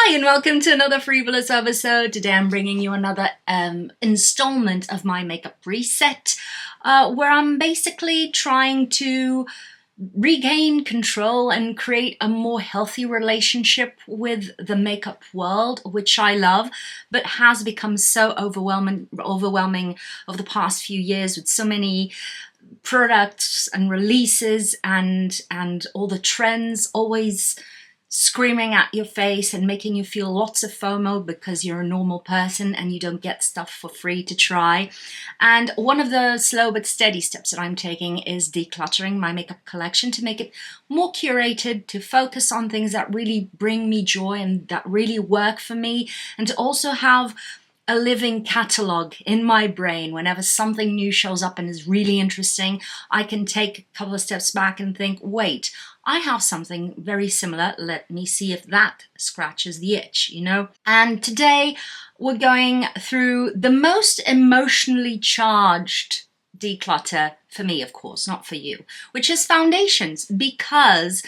Hi and welcome to another free.volous episode. Today I'm bringing you another installment of my makeup reset where I'm basically trying to regain control and create a more healthy relationship with the makeup world, which I love, but has become so overwhelming over the past few years with so many products and releases and all the trends always screaming at your face and making you feel lots of FOMO because you're a normal person and you don't get stuff for free to try. And one of the slow but steady steps that I'm taking is decluttering my makeup collection to make it more curated, to focus on things that really bring me joy and that really work for me, and to also have a living catalog in my brain. Whenever something new shows up and is really interesting, I can take a couple of steps back and think, wait, I have something very similar. Let me see if that scratches the itch, you know? And today we're going through the most emotionally charged declutter for me, of course, not for you, which is foundations, because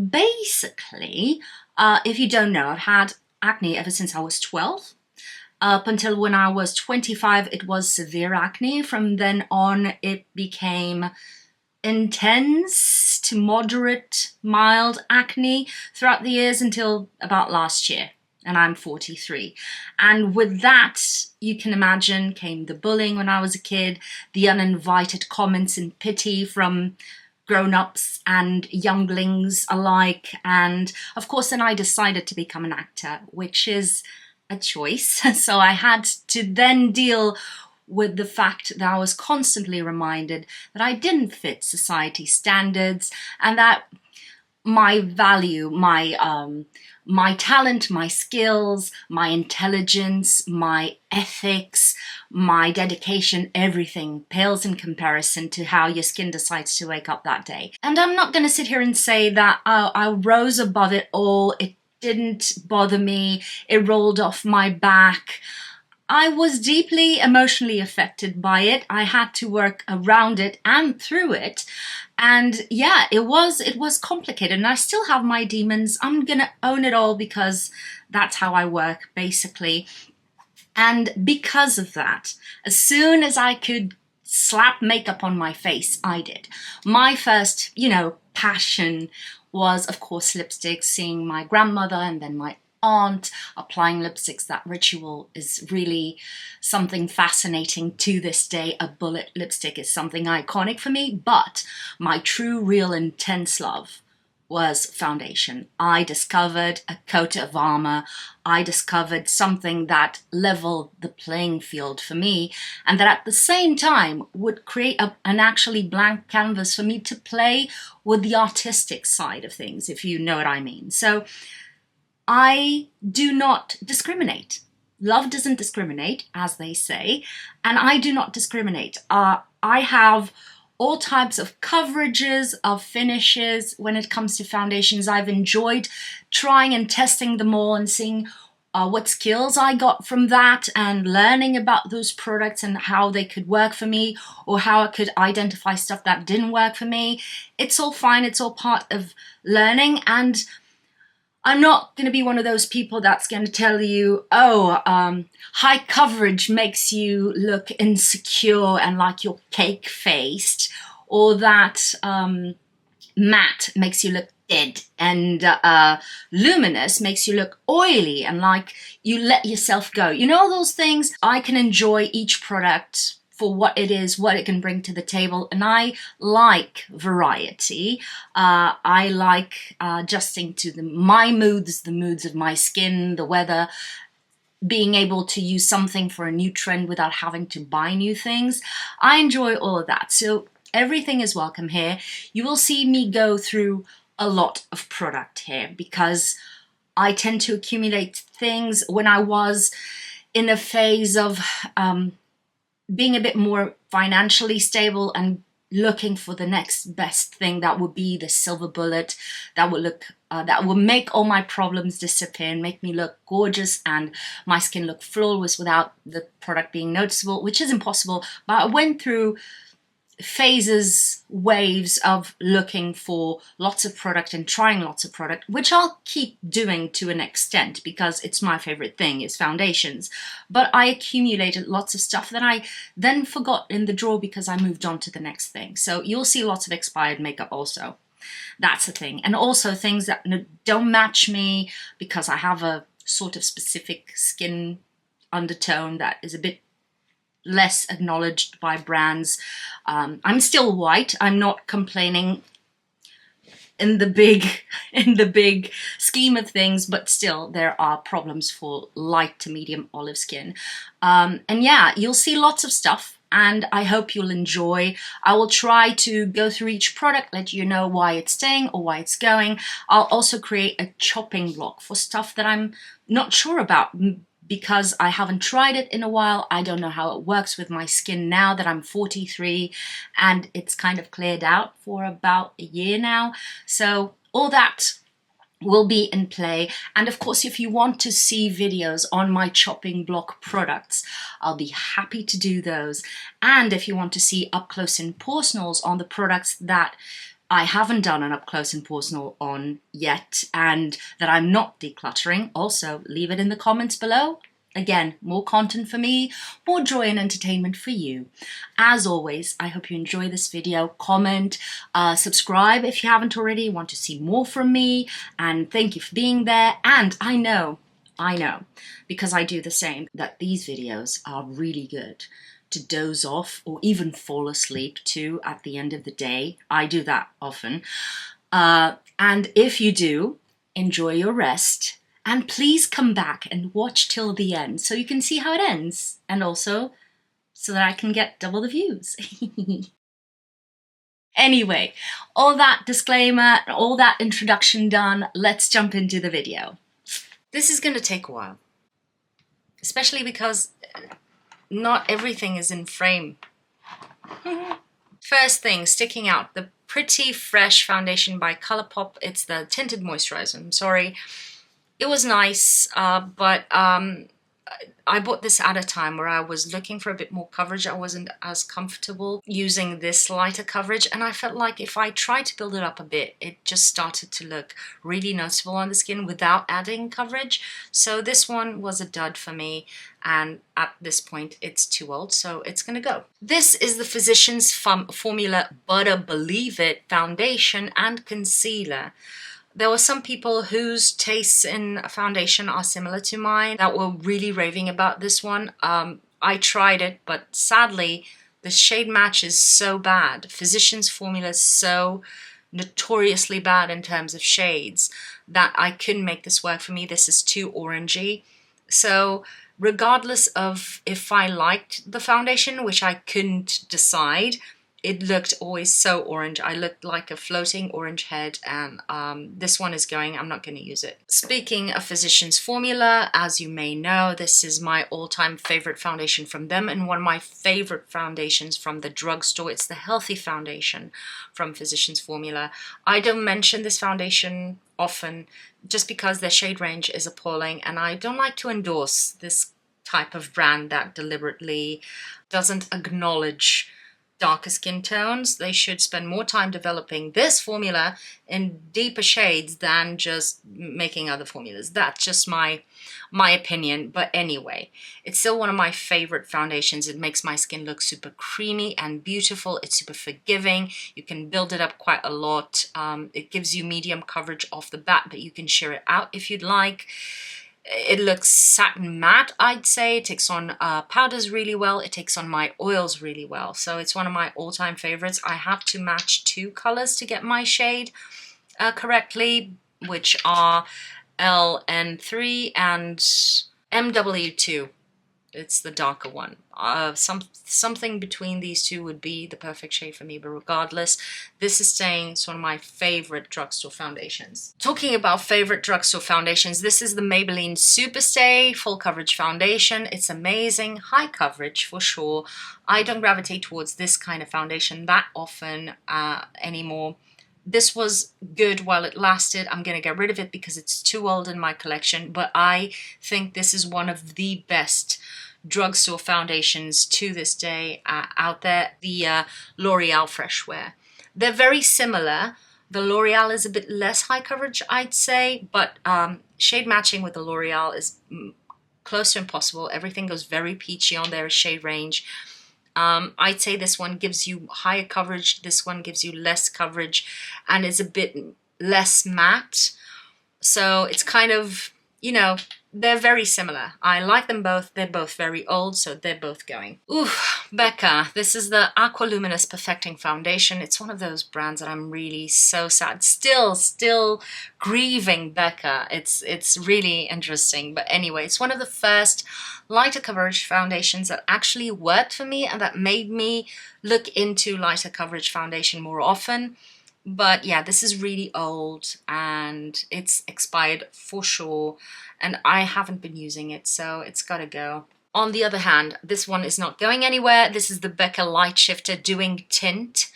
basically, if you don't know, I've had acne ever since I was 12. Up until when I was 25, it was severe acne. From then on, it became intense to moderate, mild acne throughout the years until about last year, and I'm 43. And with that, you can imagine, came the bullying when I was a kid, the uninvited comments and pity from grown-ups and younglings alike, and of course then I decided to become an actor, which is a choice. So I had to then deal with the fact that I was constantly reminded that I didn't fit society standards and that my value, my talent, my skills, my intelligence, my ethics, my dedication, everything pales in comparison to how your skin decides to wake up that day. And I'm not going to sit here and say that I rose above it all. It didn't bother me, it rolled off my back. I was deeply emotionally affected by it. I had to work around it and through it. And yeah, it was complicated, and I still have my demons. I'm gonna own it all because that's how I work, basically. And because of that, as soon as I could slap makeup on my face, I did. My first, passion was, of course, lipsticks, seeing my grandmother and then my aunt applying lipsticks. That ritual is really something fascinating to this day. A bullet lipstick is something iconic for me, but my true, real, intense love was foundation. I discovered a coat of armor. I discovered something that leveled the playing field for me, and that at the same time would create an actually blank canvas for me to play with the artistic side of things, if you know what I mean. So I do not discriminate. Love doesn't discriminate, as they say, and I do not discriminate. I have all types of coverages, of finishes. When it comes to foundations, I've enjoyed trying and testing them all and seeing what skills I got from that and learning about those products and how they could work for me, or how I could identify stuff that didn't work for me. It's all fine. It's all part of learning, and I'm not going to be one of those people that's going to tell you, high coverage makes you look insecure and like you're cake-faced, or that matte makes you look dead, and luminous makes you look oily and like you let yourself go. You know those things? I can enjoy each product for what it is, what it can bring to the table. And I like variety. I like adjusting to my moods, the moods of my skin, the weather, being able to use something for a new trend without having to buy new things. I enjoy all of that. So everything is welcome here. You will see me go through a lot of product here because I tend to accumulate things. When I was in a phase of being a bit more financially stable and looking for the next best thing, that would be the silver bullet, that will make all my problems disappear and make me look gorgeous and my skin look flawless without the product being noticeable, which is impossible. But I went through phases, waves of looking for lots of product and trying lots of product, which I'll keep doing to an extent because it's my favorite thing is foundations. But I accumulated lots of stuff that I then forgot in the drawer because I moved on to the next thing. So you'll see lots of expired makeup also. That's the thing. And also things that don't match me because I have a sort of specific skin undertone that is a bit less acknowledged by brands. I'm still white. I'm not complaining in the big scheme of things, but still there are problems for light to medium olive skin. And yeah, you'll see lots of stuff and I hope you'll enjoy. I will try to go through each product, let you know why it's staying or why it's going. I'll also create a chopping block for stuff that I'm not sure about, because I haven't tried it in a while. I don't know how it works with my skin now that I'm 43 and it's kind of cleared out for about a year now. So all that will be in play. And of course, if you want to see videos on my chopping block products, I'll be happy to do those. And if you want to see up close and personals on the products that I haven't done an up close and personal on yet and that I'm not decluttering, also leave it in the comments below. Again, more content for me, more joy and entertainment for you. As always, I hope you enjoy this video. Comment, subscribe if you haven't already, want to see more from me, and thank you for being there. And I know, because I do the same, that these videos are really good to doze off or even fall asleep to at the end of the day. I do that often. And if you do, enjoy your rest and please come back and watch till the end so you can see how it ends and also so that I can get double the views. Anyway, all that disclaimer, all that introduction done, let's jump into the video. This is going to take a while, especially because not everything is in frame. First thing, sticking out, the Pretty Fresh foundation by Colourpop. It's the tinted moisturizer. I'm sorry. It was nice, but I bought this at a time where I was looking for a bit more coverage. I wasn't as comfortable using this lighter coverage, and I felt like if I tried to build it up a bit, it just started to look really noticeable on the skin without adding coverage. So this one was a dud for me, and at this point it's too old, so it's gonna go. This is the Physicians Formula Butter Believe It foundation and concealer. There were some people whose tastes in foundation are similar to mine that were really raving about this one. I tried it, but sadly, the shade match is so bad. Physicians Formula is so notoriously bad in terms of shades that I couldn't make this work for me. This is too orangey. So regardless of if I liked the foundation, which I couldn't decide, it looked always so orange. I looked like a floating orange head, and this one is going, I'm not going to use it. Speaking of Physicians Formula, as you may know, this is my all-time favorite foundation from them and one of my favorite foundations from the Drugstore. It's the Healthy Foundation from Physicians Formula. I don't mention this foundation often just because their shade range is appalling, and I don't like to endorse this type of brand that deliberately doesn't acknowledge darker skin tones. They should spend more time developing this formula in deeper shades than just making other formulas. That's just my opinion. But anyway, it's still one of my favorite foundations. It makes my skin look super creamy and beautiful. It's super forgiving. You can build it up quite a lot. It gives you medium coverage off the bat, but you can sheer it out if you'd like. It looks satin matte, I'd say. It takes on powders really well. It takes on my oils really well. So it's one of my all-time favorites. I have to match 2 colors to get my shade correctly, which are LN3 and MW2. It's the darker one. Something between these two would be the perfect shade for me, but regardless, this is staying. It's one of my favorite Drugstore foundations. Talking about favorite Drugstore foundations, this is the Maybelline Superstay Full Coverage Foundation. It's amazing, high coverage for sure. I don't gravitate towards this kind of foundation that often anymore. This was good while it lasted. I'm going to get rid of it because it's too old in my collection, but I think this is one of the best drugstore foundations to this day out there, the L'Oreal Freshwear. They're very similar. The L'Oreal is a bit less high coverage, I'd say, but shade matching with the L'Oreal is close to impossible. Everything goes very peachy on their shade range. I'd say this one gives you higher coverage, this one gives you less coverage, and is a bit less matte. So it's kind of, you know, they're very similar. I like them both. They're both very old, so they're both going. Ooh, Becca. This is the Aqua Luminous Perfecting Foundation. It's one of those brands that I'm really so sad. Still grieving Becca. It's really interesting. But anyway, it's one of the first lighter coverage foundations that actually worked for me and that made me look into lighter coverage foundation more often. But yeah, this is really old and it's expired for sure. And I haven't been using it, so it's gotta go. On the other hand, this one is not going anywhere. This is the Becca Light Shifter Doing Tint.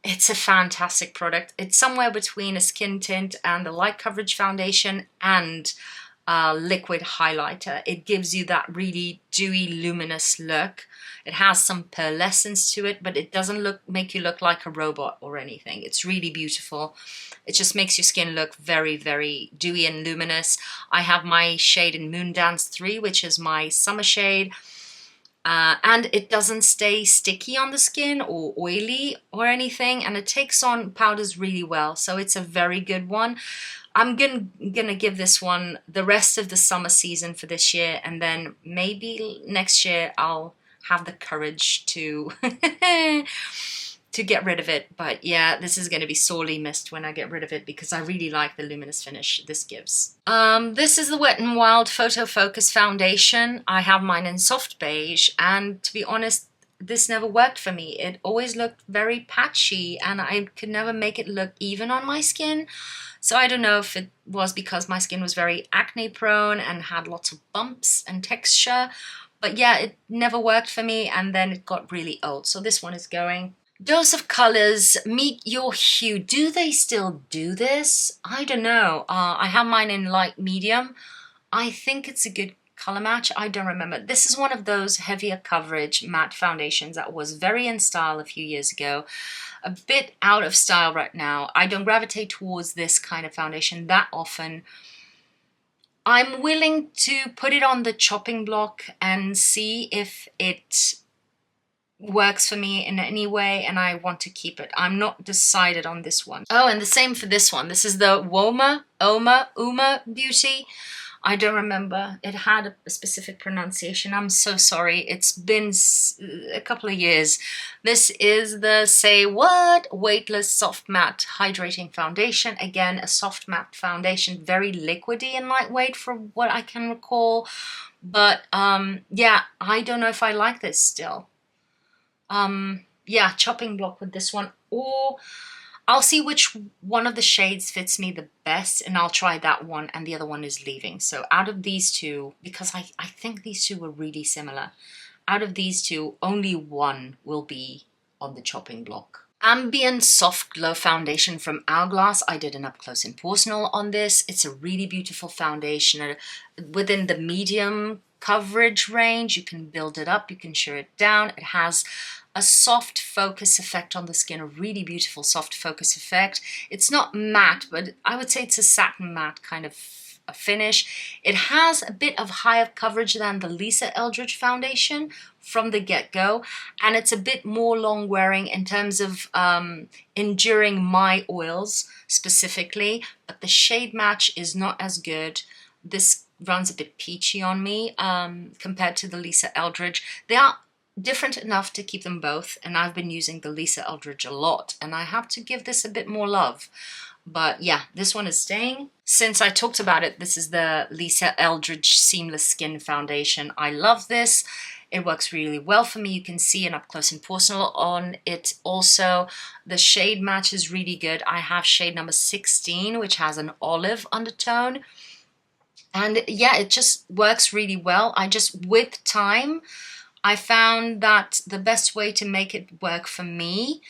It's a fantastic product. It's somewhere between a skin tint and a light coverage foundation and a liquid highlighter. It gives you that really dewy, luminous look. It has some pearlescence to it, but it doesn't make you look like a robot or anything. It's really beautiful. It just makes your skin look very, very dewy and luminous. I have my shade in Moondance 3, which is my summer shade. And it doesn't stay sticky on the skin or oily or anything. And it takes on powders really well. So it's a very good one. I'm gonna give this one the rest of the summer season for this year. And then maybe next year I'll have the courage to to get rid of it. But yeah, this is going to be sorely missed when I get rid of it because I really like the luminous finish this gives. This is the Wet n Wild Photo Focus Foundation. I have mine in soft beige, and to be honest, this never worked for me. It always looked very patchy and I could never make it look even on my skin. So I don't know if it was because my skin was very acne prone and had lots of bumps and texture. But yeah, it never worked for me and then it got really old. So this one is going. Dose of Colors, Meet Your Hue. Do they still do this? I don't know. I have mine in light medium. I think it's a good color match. I don't remember. This is one of those heavier coverage matte foundations that was very in style a few years ago. A bit out of style right now. I don't gravitate towards this kind of foundation that often. I'm willing to put it on the chopping block and see if it works for me in any way, and I want to keep it. I'm not decided on this one. Oh, and the same for this one. This is the Uma Beauty. I don't remember. It had a specific pronunciation. I'm so sorry. It's been a couple of years. This is the Say What Weightless Soft Matte Hydrating Foundation. Again, a soft matte foundation, very liquidy and lightweight for what I can recall. But yeah, I don't know if I like this still. Yeah, chopping block with this one, or I'll see which one of the shades fits me the best and I'll try that one, and the other one is leaving. So out of these two, because I think these two were really similar, out of these two, only one will be on the chopping block. Ambient Soft Glow Foundation from Hourglass. I did an up close and personal on this. It's a really beautiful foundation within the medium coverage range. You can build it up, you can sheer it down. It has a soft focus effect on the skin, a really beautiful soft focus effect. It's not matte, but I would say it's a satin matte kind of a finish. It has a bit of higher coverage than the Lisa Eldridge foundation from the get-go, and it's a bit more long wearing in terms of enduring my oils specifically, but the shade match is not as good. This runs a bit peachy on me compared to the Lisa Eldridge. They are different enough to keep them both, and I've been using the Lisa Eldridge a lot, and I have to give this a bit more love. But yeah, this one is staying. Since I talked about it, this is the Lisa Eldridge Seamless Skin Foundation. I love this. It works really well for me. You can see an up close and personal on it also. The shade match is really good. I have shade number 16, which has an olive undertone. And yeah, it just works really well. With time, I found that the best way to make it work for me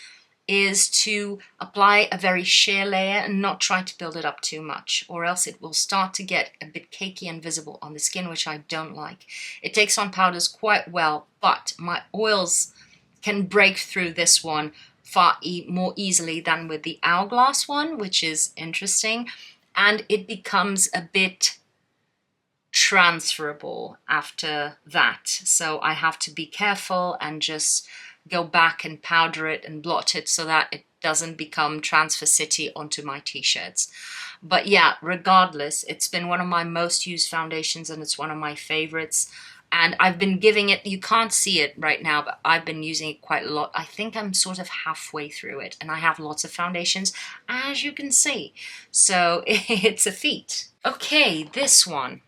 is to apply a very sheer layer and not try to build it up too much, or else it will start to get a bit cakey and visible on the skin, which I don't like. It takes on powders quite well, but my oils can break through this one far more easily than with the Hourglass one, which is interesting. And it becomes a bit transferable after that. So I have to be careful and just go back and powder it and blot it so that it doesn't become Transfer City onto my t-shirts. But yeah, regardless, it's been one of my most used foundations and it's one of my favorites. And I've been giving it, you can't see it right now, but I've been using it quite a lot. I think I'm sort of halfway through it, and I have lots of foundations, as you can see. So it's a feat. Okay, this one.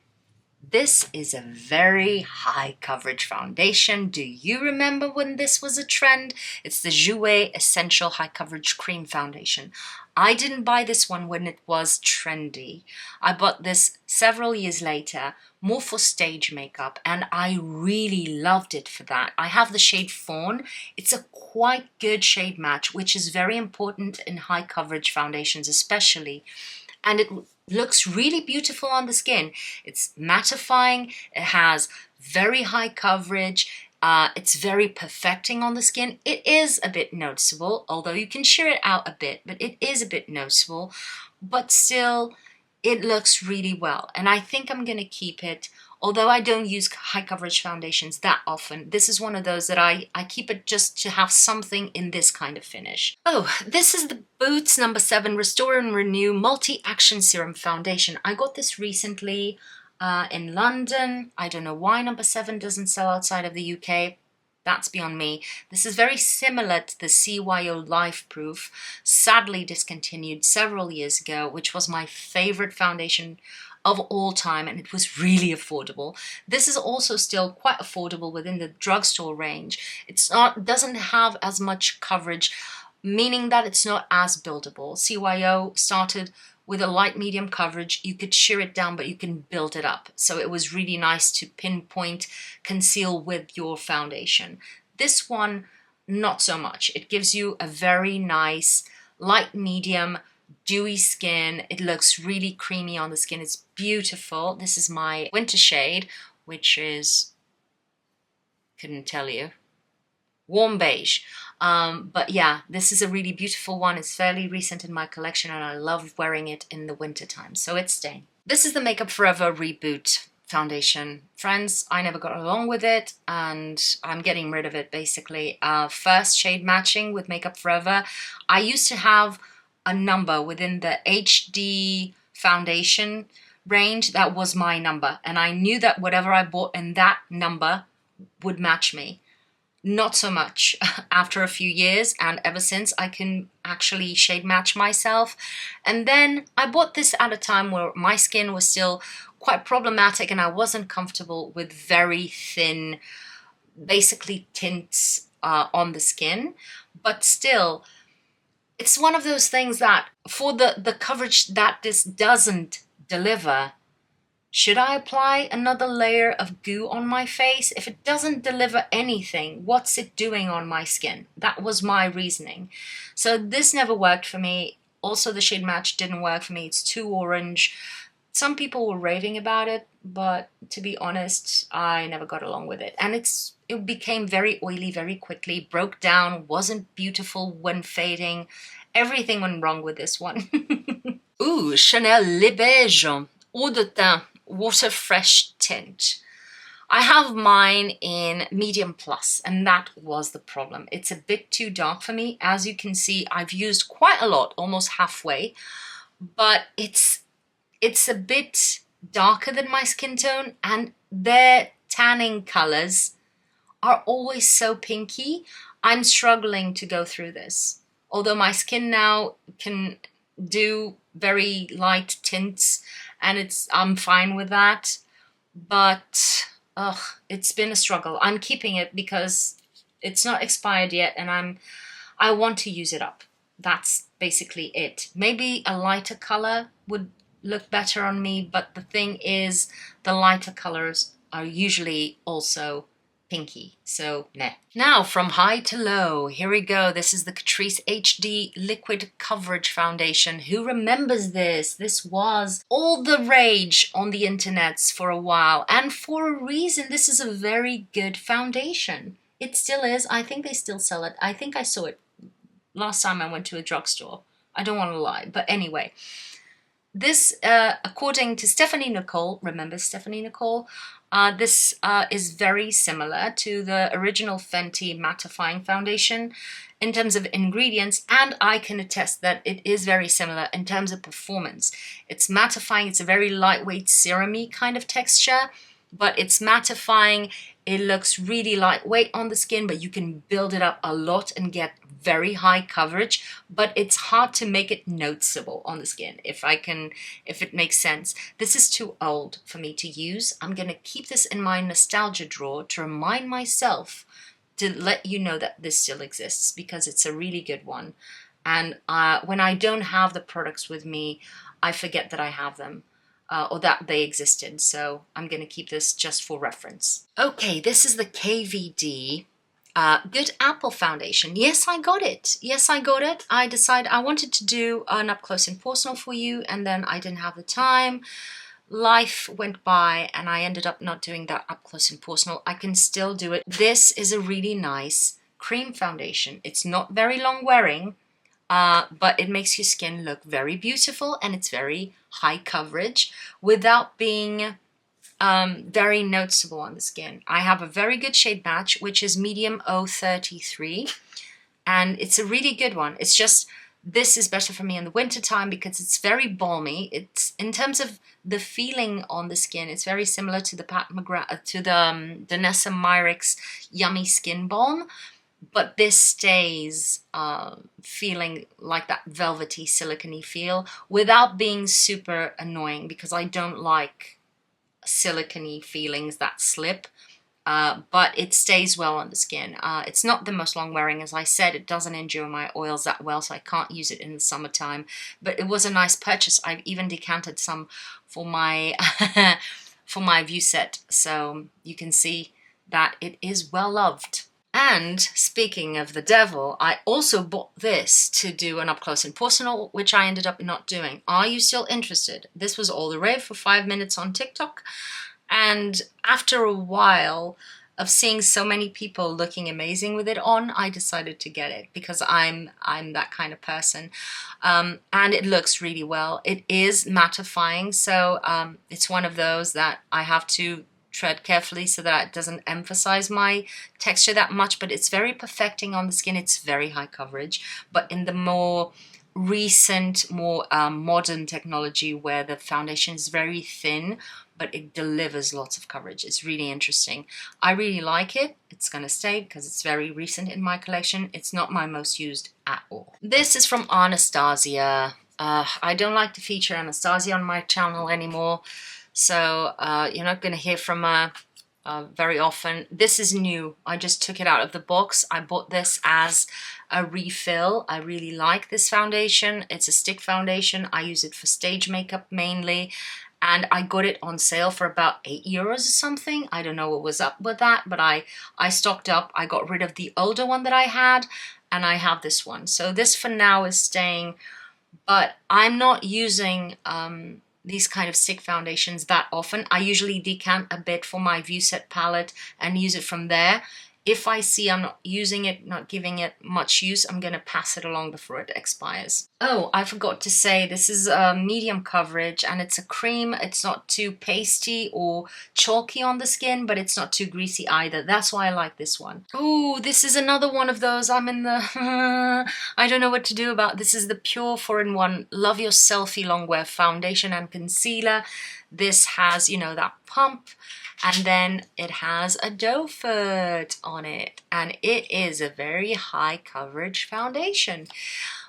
This is a very high coverage foundation. Do you remember when this was a trend? It's the Jouer Essential High Coverage Cream Foundation. I didn't buy this one when it was trendy. I bought this several years later, more for stage makeup, and I really loved it for that. I have the shade Fawn. It's a quite good shade match, which is very important in high coverage foundations especially. And it looks really beautiful on the skin. It's mattifying, it has very high coverage, it's very perfecting on the skin. It is a bit noticeable, although you can sheer it out a bit, but it is a bit noticeable, but still it looks really well. And I think I'm gonna keep it. Although I don't use high coverage foundations that often, this is one of those that I keep it just to have something in this kind of finish. Oh, this is the Boots No. 7 Restore and Renew Multi-Action Serum Foundation. I got this recently in London. I don't know why No. 7 doesn't sell outside of the UK. That's beyond me. This is very similar to the CYO Life Proof, sadly discontinued several years ago, which was my favorite foundation of all time, and it was really affordable. This is also still quite affordable within the Drugstore range. Doesn't have as much coverage, meaning that it's not as buildable. CYO started with a light medium coverage. You could sheer it down, but you can build it up. So it was really nice to pinpoint, conceal with your foundation. This one, not so much. It gives you a very nice light medium dewy skin. It looks really creamy on the skin. It's beautiful. This is my winter shade, which is, couldn't tell you, warm beige. But yeah, this is a really beautiful one. It's fairly recent in my collection and I love wearing it in the winter time, so it's staying. This is the Makeup Forever Reboot foundation. Friends, I never got along with it and I'm getting rid of it basically. First shade matching with Makeup Forever. I used to have a number within the HD foundation range that was my number, and I knew that whatever I bought in that number would match me. Not so much after a few years, and ever since I can actually shade match myself. And then I bought this at a time where my skin was still quite problematic and I wasn't comfortable with very thin, basically tints on the skin, but still it's one of those things that for the coverage that this doesn't deliver, should I apply another layer of goo on my face? If it doesn't deliver anything, what's it doing on my skin? That was my reasoning. So this never worked for me. Also, the shade match didn't work for me. It's too orange. Some people were raving about it, but to be honest, I never got along with it. And it became very oily very quickly, broke down, wasn't beautiful when fading. Everything went wrong with this one. Ooh, Chanel Le Beige Eau de Teint Water Fresh Tint. I have mine in medium plus, and that was the problem. It's a bit too dark for me. As you can see, I've used quite a lot, almost halfway, but it's a bit darker than my skin tone, and their tanning colors are always so pinky. I'm struggling to go through this. Although my skin now can do very light tints, and I'm fine with that, but it's been a struggle. I'm keeping it because it's not expired yet, and I want to use it up. That's basically it. Maybe a lighter color would look better on me, but the thing is, the lighter colors are usually also pinky, so meh. Now from high to low, here we go. This is the Catrice HD Liquid Coverage Foundation. Who remembers this? This was all the rage on the internets for a while, and for a reason. This is a very good foundation. It still is. I think they still sell it. I think I saw it last time I went to a drugstore. I don't want to lie, but anyway. This, according to Stephanie Nicole, remember Stephanie Nicole? This is very similar to the original Fenty mattifying foundation in terms of ingredients, and I can attest that it is very similar in terms of performance. It's mattifying, it's a very lightweight serum-y kind of texture, but it's mattifying. It looks really lightweight on the skin, but you can build it up a lot and get very high coverage, but it's hard to make it noticeable on the skin, if it makes sense. This is too old for me to use. I'm gonna keep this in my nostalgia drawer to remind myself to let you know that this still exists, because it's a really good one. And when I don't have the products with me, I forget that I have them. Or that they existed, so I'm going to keep this just for reference. Okay, this is the KVD Good Apple Foundation. Yes, I got it. Yes, I got it. I decided I wanted to do an up close and personal for you, and then I didn't have the time. Life went by, and I ended up not doing that up close and personal. I can still do it. This is a really nice cream foundation. It's not very long wearing, but it makes your skin look very beautiful, and it's very high coverage without being very noticeable on the skin. I have a very good shade match, which is medium 033, and it's a really good one. It's just, this is better for me in the winter time because it's very balmy. It's, in terms of the feeling on the skin, it's very similar to the Danessa Myricks Yummy Skin Balm, but this stays feeling like that velvety, silicone-y feel without being super annoying, because I don't like silicone-y feelings that slip, but it stays well on the skin. It's not the most long-wearing, as I said. It doesn't endure my oils that well, so I can't use it in the summertime, but it was a nice purchase. I've even decanted some for my for my view set, so you can see that it is well loved. And speaking of the devil, I also bought this to do an up close and personal, which I ended up not doing. Are you still interested? This was all the rave for 5 minutes on TikTok. And after a while of seeing so many people looking amazing with it on, I decided to get it because I'm that kind of person. And it looks really well. It is mattifying, so it's one of those that I have to tread carefully so that it doesn't emphasize my texture that much, but it's very perfecting on the skin. It's very high coverage, but in the more recent, more modern technology where the foundation is very thin, but it delivers lots of coverage. It's really interesting. I really like it. It's gonna stay because it's very recent in my collection. It's not my most used at all. This is from Anastasia. I don't like to feature Anastasia on my channel anymore, so you're not going to hear from her very often. This is new. I just took it out of the box. I bought this as a refill. I really like this foundation. It's a stick foundation. I use it for stage makeup mainly, and I got it on sale for about €8 or something. I don't know what was up with that, but I stocked up. I got rid of the older one that I had, and I have this one. So this for now is staying, but I'm not using these kind of stick foundations that often. I usually decant a bit for my view set palette and use it from there. If I see I'm not using it, not giving it much use, I'm going to pass it along before it expires. Oh, I forgot to say, this is a medium coverage and it's a cream. It's not too pasty or chalky on the skin, but it's not too greasy either. That's why I like this one. Oh, this is another one of those. I'm in the I don't know what to do about. This is the Pure 4-in-1 Love Your Selfie Longwear Foundation and Concealer. This has, you know, that pump, and then it has a doe foot on it, and it is a very high coverage foundation,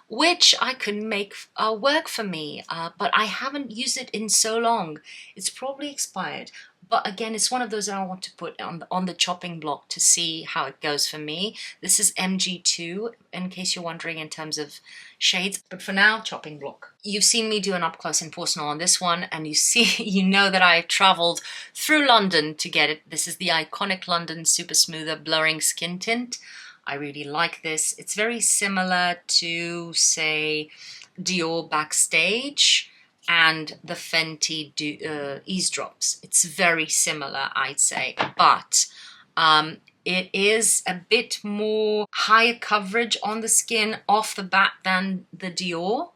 which I could make work for me, but I haven't used it in so long. It's probably expired, But again, it's one of those that I want to put on the chopping block to see how it goes for me. This is MG2, in case you're wondering in terms of shades. But for now, chopping block. You've seen me do an up close and personal on this one, and you know that I traveled through London to get it. This is the iconic London Super Smoother Blurring Skin Tint. I really like this. It's very similar to, say, Dior Backstage and the Fenty Ease Drops. It's very similar, I'd say, but it is a bit more higher coverage on the skin off the bat than the Dior,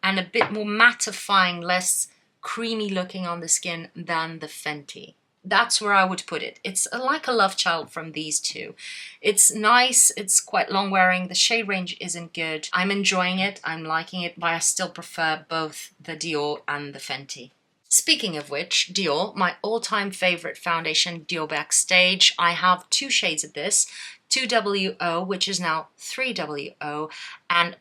and a bit more mattifying, less creamy looking on the skin than the Fenty. That's where I would put it. It's like a love child from these two. It's nice, it's quite long wearing, the shade range isn't good. I'm enjoying it, I'm liking it, but I still prefer both the Dior and the Fenty. Speaking of which, Dior, my all-time favorite foundation, Dior Backstage. I have two shades of this, 2WO, which is now 3WO, and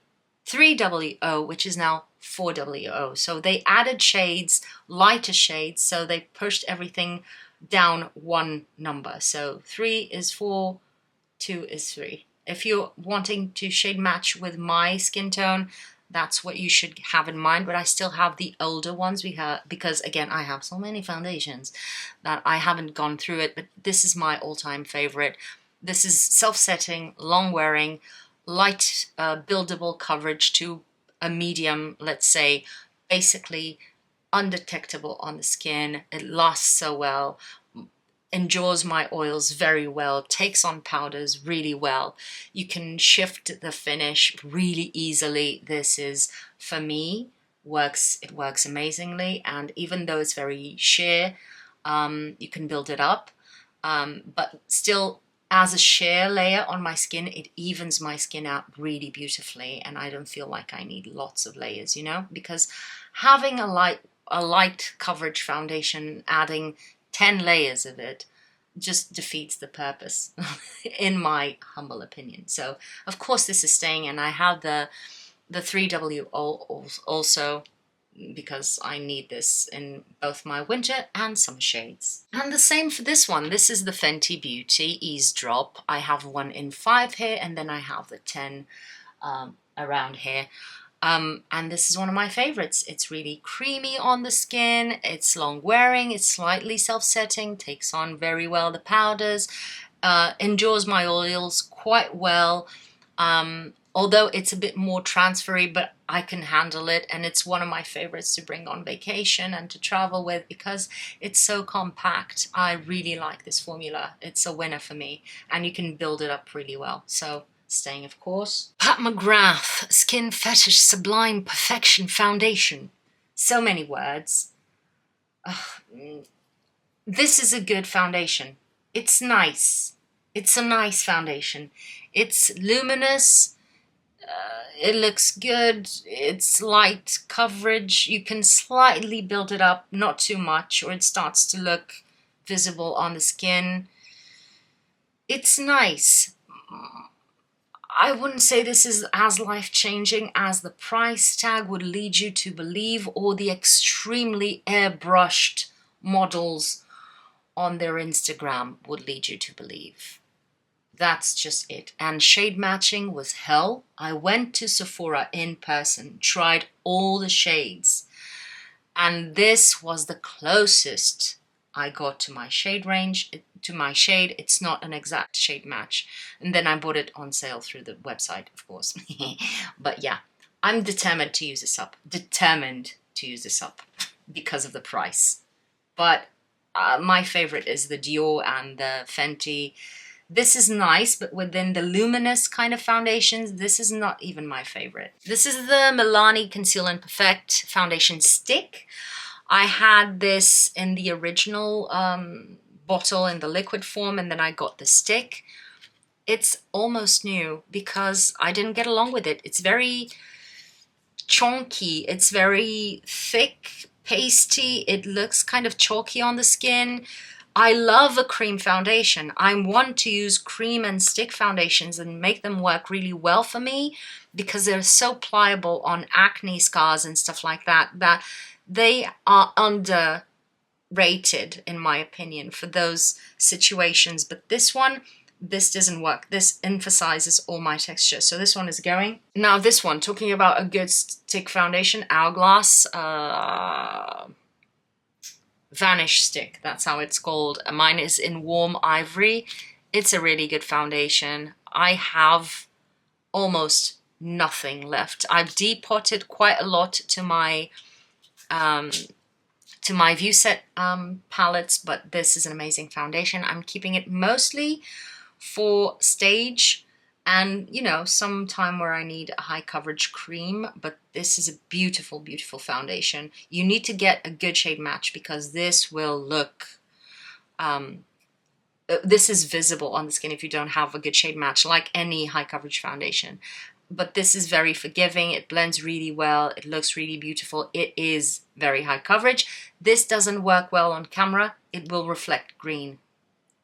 3WO, which is now 4WO. So they added shades, lighter shades, so they pushed everything down one number. So 3 is 4, 2 is 3. If you're wanting to shade match with my skin tone, that's what you should have in mind. But I still have the older ones because again, I have so many foundations that I haven't gone through it, but this is my all-time favorite. This is self-setting, long wearing, light buildable coverage to a medium, let's say, basically undetectable on the skin. It lasts so well, endures my oils very well, takes on powders really well. You can shift the finish really easily. This is, for me, it works amazingly, and even though it's very sheer, you can build it up, but still, as a sheer layer on my skin, it evens my skin out really beautifully, and I don't feel like I need lots of layers, you know, because having a light coverage foundation, adding 10 layers of it, just defeats the purpose, in my humble opinion. So, of course, this is staying, and I have the 3W also, because I need this in both my winter and summer shades. And the same for this one. This is the Fenty Beauty Ease Drop. I have one in 5 here, and then I have the 10 around here. And this is one of my favorites. It's really creamy on the skin, it's long wearing, it's slightly self-setting, takes on very well the powders, endures my oils quite well, although it's a bit more transfery, but I can handle it, and it's one of my favorites to bring on vacation and to travel with because it's so compact. I really like this formula. It's a winner for me, and you can build it up really well. So staying, of course. Pat McGrath Skin Fetish Sublime Perfection Foundation. So many words. This is a good foundation. It's nice. It's a nice foundation. It's luminous. It looks good. It's light coverage. You can slightly build it up, not too much, or it starts to look visible on the skin. It's nice. I wouldn't say this is as life-changing as the price tag would lead you to believe, or the extremely airbrushed models on their Instagram would lead you to believe. That's just it. And shade matching was hell. I went to Sephora in person, tried all the shades, and this was the closest I got to my shade range, to my shade. It's not an exact shade match. And then I bought it on sale through the website, of course. But yeah, I'm determined to use this up. Determined to use this up because of the price. But my favorite is the Dior and the Fenty. This is nice, but within the luminous kind of foundations, this is not even my favorite. This is the Milani Conceal and Perfect Foundation Stick. I had this in the original bottle in the liquid form, and then I got the stick. It's almost new because I didn't get along with it. It's very chunky. It's very thick, pasty. It looks kind of chalky on the skin. I love a cream foundation. I want to use cream and stick foundations and make them work really well for me because they're so pliable on acne scars and stuff like that, that they are under rated, in my opinion, for those situations. But this one, this doesn't work. This emphasizes all my texture. So this one is going. Now this one, talking about a good stick foundation, Hourglass Vanish Stick. That's how it's called. Mine is in Warm Ivory. It's a really good foundation. I have almost nothing left. I've depotted quite a lot to my View Set palettes, but this is an amazing foundation. I'm keeping it mostly for stage and, you know, some time where I need a high coverage cream, but this is a beautiful, beautiful foundation. You need to get a good shade match because this will look, this is visible on the skin if you don't have a good shade match, like any high coverage foundation. But this is very forgiving. It blends really well. It looks really beautiful. It is very high coverage. This doesn't work well on camera. It will reflect green.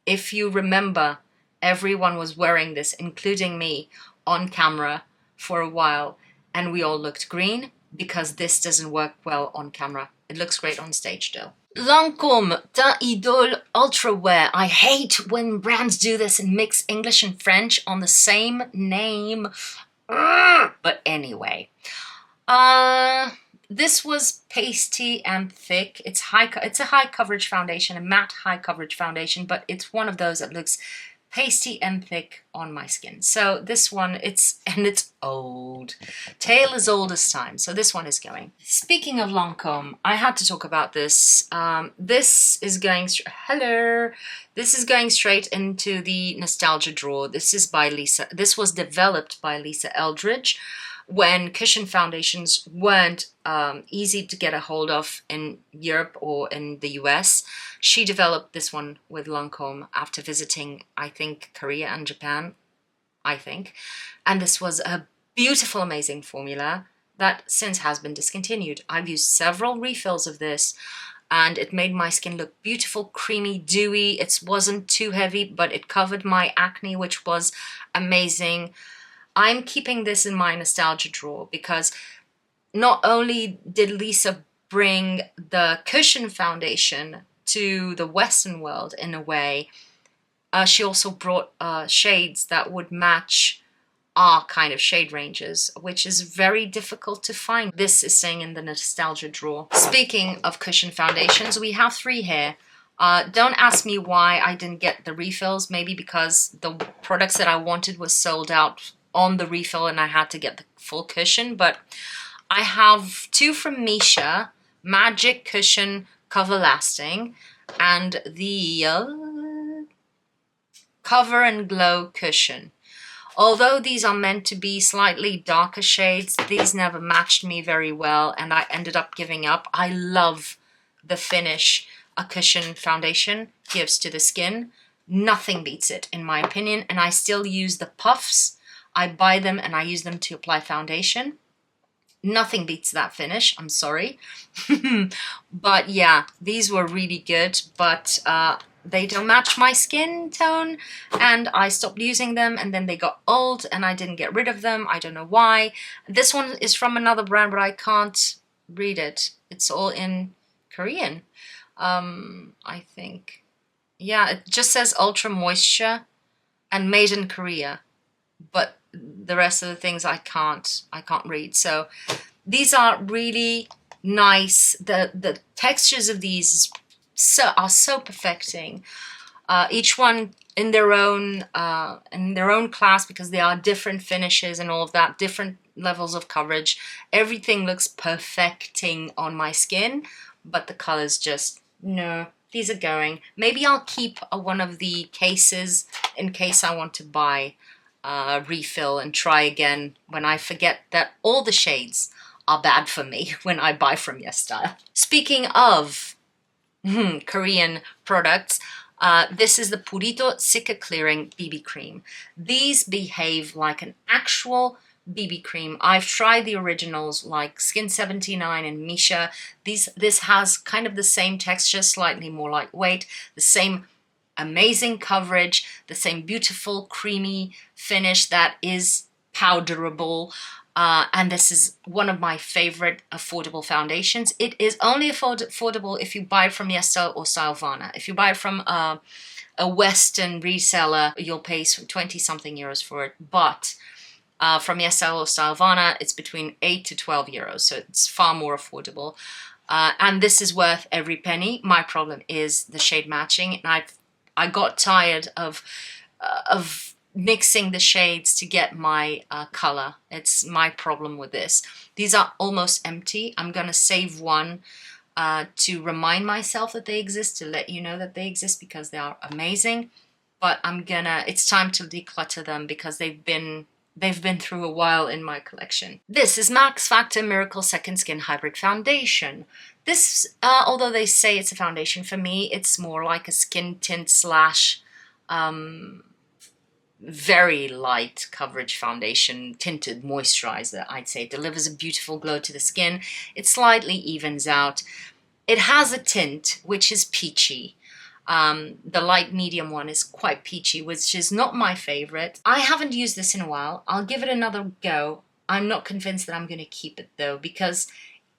If you remember, everyone was wearing this, including me, on camera for a while, and we all looked green because this doesn't work well on camera. It looks great on stage though. Lancôme d'Idole Ultra Wear. I hate when brands do this and mix English and French on the same name. But anyway, this was pasty and thick. It's a high coverage foundation, a matte high coverage foundation, but it's one of those that looks pasty and thick on my skin. So this one, it's old. Tale as old as time. So this one is going. Speaking of Lancôme, I had to talk about this. This is going straight into the nostalgia drawer. This is by Lisa. This was developed by Lisa Eldridge when cushion foundations weren't easy to get a hold of in Europe or in the US. She developed this one with Lancôme after visiting, I think, Korea and Japan, And this was a beautiful, amazing formula that since has been discontinued. I've used several refills of this and it made my skin look beautiful, creamy, dewy. It wasn't too heavy, but it covered my acne, which was amazing. I'm keeping this in my nostalgia drawer because not only did Lisa bring the cushion foundation to the Western world in a way, she also brought shades that would match our kind of shade ranges, which is very difficult to find. This is staying in the nostalgia drawer. Speaking of cushion foundations, we have 3 here. Don't ask me why I didn't get the refills, maybe because the products that I wanted was sold out on the refill and I had to get the full cushion, but I have 2 from Misha, Magic Cushion Cover Lasting, and the Cover and Glow Cushion. Although these are meant to be slightly darker shades, these never matched me very well and I ended up giving up. I love the finish a cushion foundation gives to the skin. Nothing beats it, in my opinion, and I still use the puffs. I buy them and I use them to apply foundation. Nothing beats that finish, I'm sorry. But yeah, these were really good, but they don't match my skin tone and I stopped using them and then they got old and I didn't get rid of them. I don't know why. This one is from another brand, but I can't read it. It's all in Korean, I think. Yeah, it just says Ultra Moisture and made in Korea, but the rest of the things I can't read. So these are really nice. The textures of these are so perfecting. Each one in their own class because they are different finishes and all of that, different levels of coverage. Everything looks perfecting on my skin, but the colors just, no, these are going. Maybe I'll keep one of the cases in case I want to buy refill and try again when I forget that all the shades are bad for me when I buy from YesStyle. Speaking of Korean products, this is the Purito Cica Clearing BB Cream. These behave like an actual BB cream. I've tried the originals like Skin 79 and Misha. This has kind of the same texture, slightly more lightweight, the same amazing coverage, the same beautiful creamy finish that is powderable. And this is one of my favorite affordable foundations. It is only affordable if you buy it from Estée or Sylvana. If you buy it from a Western reseller, you'll pay 20 something euros for it. But from Estée or Sylvana, it's between 8 to 12 euros. So it's far more affordable. And this is worth every penny. My problem is the shade matching. And I got tired of mixing the shades to get my color. It's my problem with this. These are almost empty. I'm gonna save one to remind myself that they exist, to let you know that they exist, because they are amazing. But it's time to declutter them because they've been through a while in my collection. This is Max Factor Miracle Second Skin Hybrid Foundation. This, although they say it's a foundation, for me it's more like a skin tint slash very light coverage foundation, tinted moisturizer, I'd say. It delivers a beautiful glow to the skin. It slightly evens out. It has a tint which is peachy. The light medium one is quite peachy, which is not my favorite. I haven't used this in a while. I'll give it another go. I'm not convinced that I'm going to keep it though, because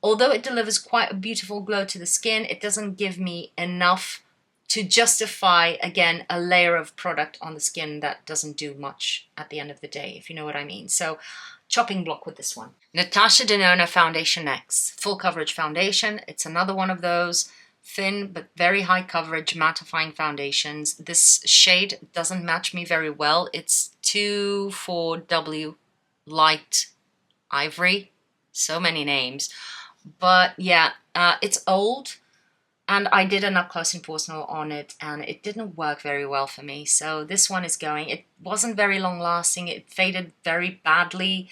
although it delivers quite a beautiful glow to the skin, it doesn't give me enough to justify, again, a layer of product on the skin that doesn't do much at the end of the day, if you know what I mean. So, chopping block with this one. Natasha Denona Foundation X, full coverage foundation. It's another one of those thin but very high coverage mattifying foundations. This shade doesn't match me very well. It's 24W Light Ivory. So many names. But yeah, it's old. And I did an up close and personal on it, and it didn't work very well for me. So this one is going. It wasn't very long lasting. It faded very badly,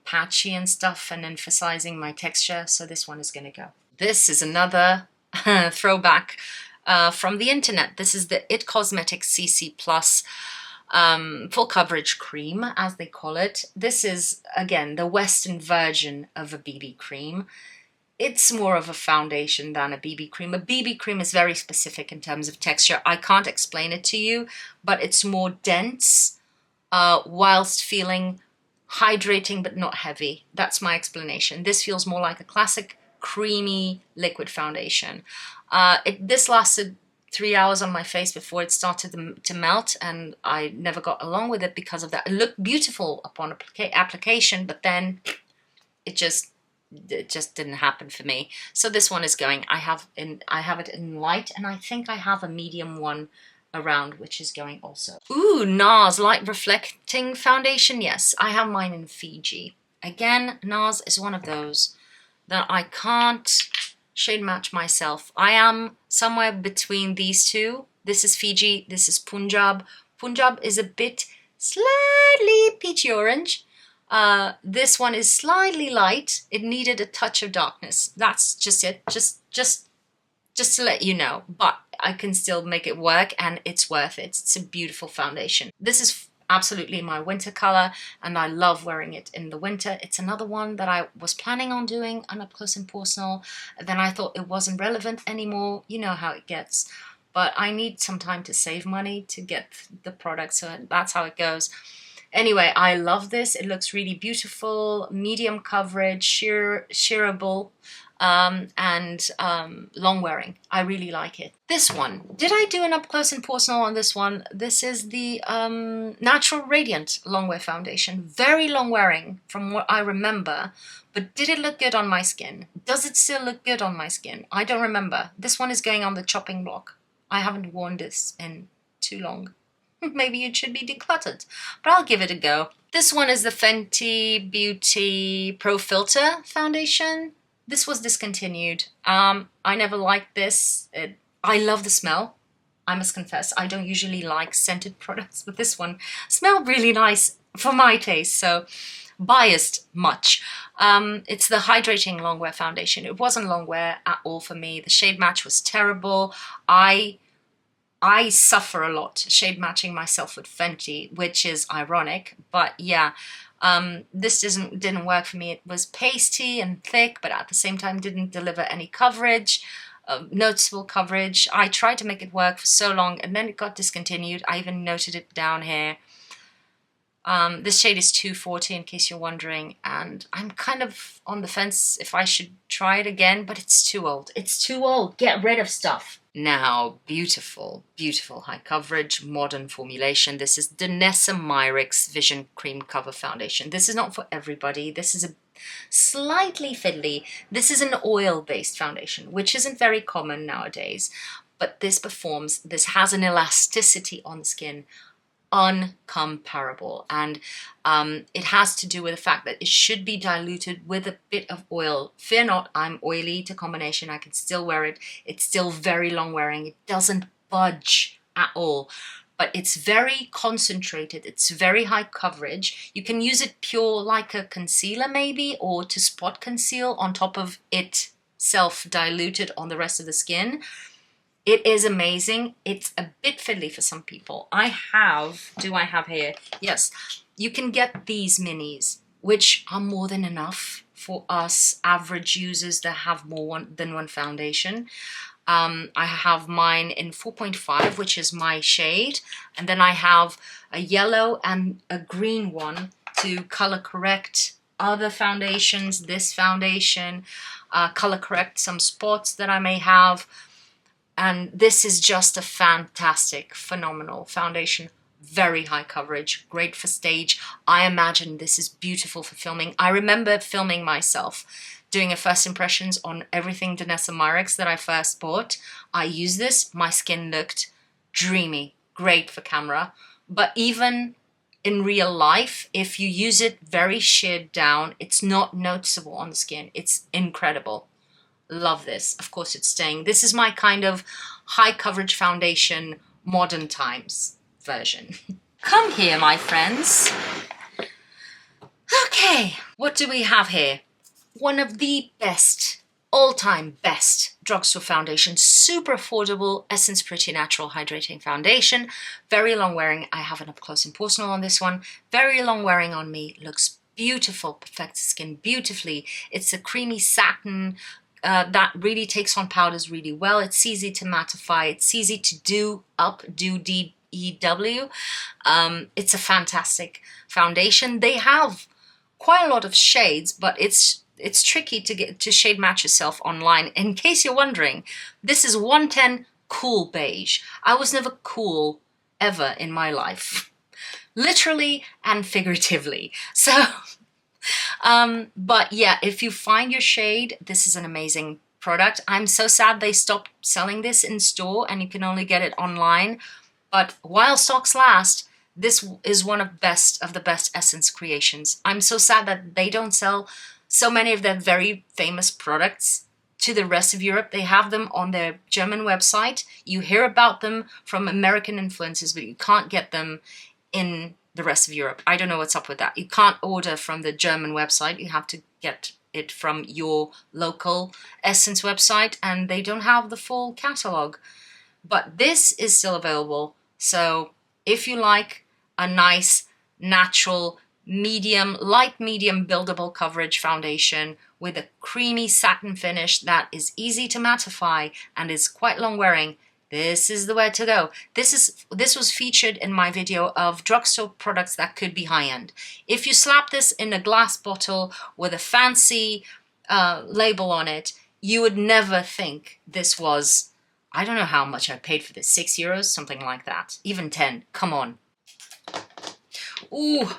patchy and stuff, and emphasizing my texture. So this one is going to go. This is another throwback from the internet. This is the It Cosmetics CC Plus full coverage cream, as they call it. This is, again, the Western version of a BB cream. It's more of a foundation than a BB cream. A BB cream is very specific in terms of texture. I can't explain it to you, but it's more dense whilst feeling hydrating but not heavy. That's my explanation. This feels more like a classic creamy liquid foundation. This lasted 3 hours on my face before it started to melt, and I never got along with it because of that. It looked beautiful upon application, but then it just didn't happen for me. So this one is going. I have it in light, and I think I have a medium one around, which is going also. Ooh, Nars Light Reflecting Foundation. Yes, I have mine in Fiji. Again, Nars is one of those that I can't shade match myself. I am somewhere between these two. This is Fiji, this is Punjab. Punjab is a bit slightly peachy orange. This one is slightly light. It needed a touch of darkness. That's just it. Just to let you know. But I can still make it work, and it's worth it. It's a beautiful foundation. This is absolutely my winter color, and I love wearing it in the winter. It's another one that I was planning on doing an up close and personal. Then I thought it wasn't relevant anymore. You know how it gets. But I need some time to save money to get the product, so that's how it goes. Anyway, I love this. It looks really beautiful, medium coverage, shearable, and long wearing. I really like it. This one, did I do an up close and personal on this one? This is the Natural Radiant long wear foundation. Very long wearing from what I remember, but did it look good on my skin? Does it still look good on my skin? I don't remember. This one is going on the chopping block. I haven't worn this in too long. Maybe it should be decluttered, but I'll give it a go. This one is the Fenty Beauty Pro Filter foundation. This was discontinued. I never liked this. I love the smell. I must confess, I don't usually like scented products, but this one smelled really nice for my taste, so biased much. It's the Hydrating Longwear foundation. It wasn't longwear at all for me. The shade match was terrible. I suffer a lot shade matching myself with Fenty, which is ironic, but yeah, this didn't work for me. It was pasty and thick, but at the same time didn't deliver any coverage, noticeable coverage. I tried to make it work for so long, and then it got discontinued. I even noted it down here. This shade is 240 in case you're wondering, and I'm kind of on the fence if I should try it again, but it's too old. It's too old. Get rid of stuff. Now, beautiful, beautiful high coverage, modern formulation. This is Danessa Myricks Vision Cream Cover Foundation. This is not for everybody. This is a slightly fiddly. This is an oil-based foundation, which isn't very common nowadays, but this has an elasticity on the skin uncomparable, and it has to do with the fact that it should be diluted with a bit of oil. Fear not, I'm oily to combination. I can still wear it. It's still very long wearing. It doesn't budge at all, but it's very concentrated. It's very high coverage. You can use it pure like a concealer maybe, or to spot conceal on top of it self-diluted on the rest of the skin. It is amazing. It's a bit fiddly for some people. Do I have here? Yes, you can get these minis, which are more than enough for us average users that have more than one foundation. I have mine in 4.5, which is my shade. And then I have a yellow and a green one to color correct other foundations, this foundation, color correct some spots that I may have. And this is just a fantastic, phenomenal foundation. Very high coverage, great for stage. I imagine this is beautiful for filming. I remember filming myself, doing a first impressions on everything Danessa Myricks that I first bought. I used this, my skin looked dreamy, great for camera. But even in real life, if you use it very sheared down, it's not noticeable on the skin. It's incredible. Love this. Of course it's staying. This is my kind of high coverage foundation, modern times version. Come here, my friends. Okay, what do we have here? One of the best, all-time best drugstore foundations. Super affordable, Essence Pretty Natural Hydrating Foundation. Very long wearing. I have an up close and personal on this one. Very long wearing on me. Looks beautiful, perfects the skin beautifully. It's a creamy satin, that really takes on powders really well. It's easy to mattify. It's easy to do DEW. It's a fantastic foundation. They have quite a lot of shades, but it's tricky to get to shade match yourself online. In case you're wondering, this is 110 Cool Beige. I was never cool ever in my life, literally and figuratively. So but yeah, if you find your shade, this is an amazing product. I'm so sad they stopped selling this in store and you can only get it online. But while stocks last, this is one of the best Essence creations. I'm so sad that they don't sell so many of their very famous products to the rest of Europe. They have them on their German website. You hear about them from American influencers, but you can't get them in the rest of Europe. I don't know what's up with that. You can't order from the German website. You have to get it from your local Essence website, and they don't have the full catalog. But this is still available. So if you like a nice, natural, light medium buildable coverage foundation with a creamy satin finish that is easy to mattify and is quite long wearing, this is the way to go. This was featured in my video of drugstore products that could be high-end. If you slap this in a glass bottle with a fancy label on it, you would never think this was, I don't know how much I paid for this, €6, something like that. Even 10, come on. Ooh,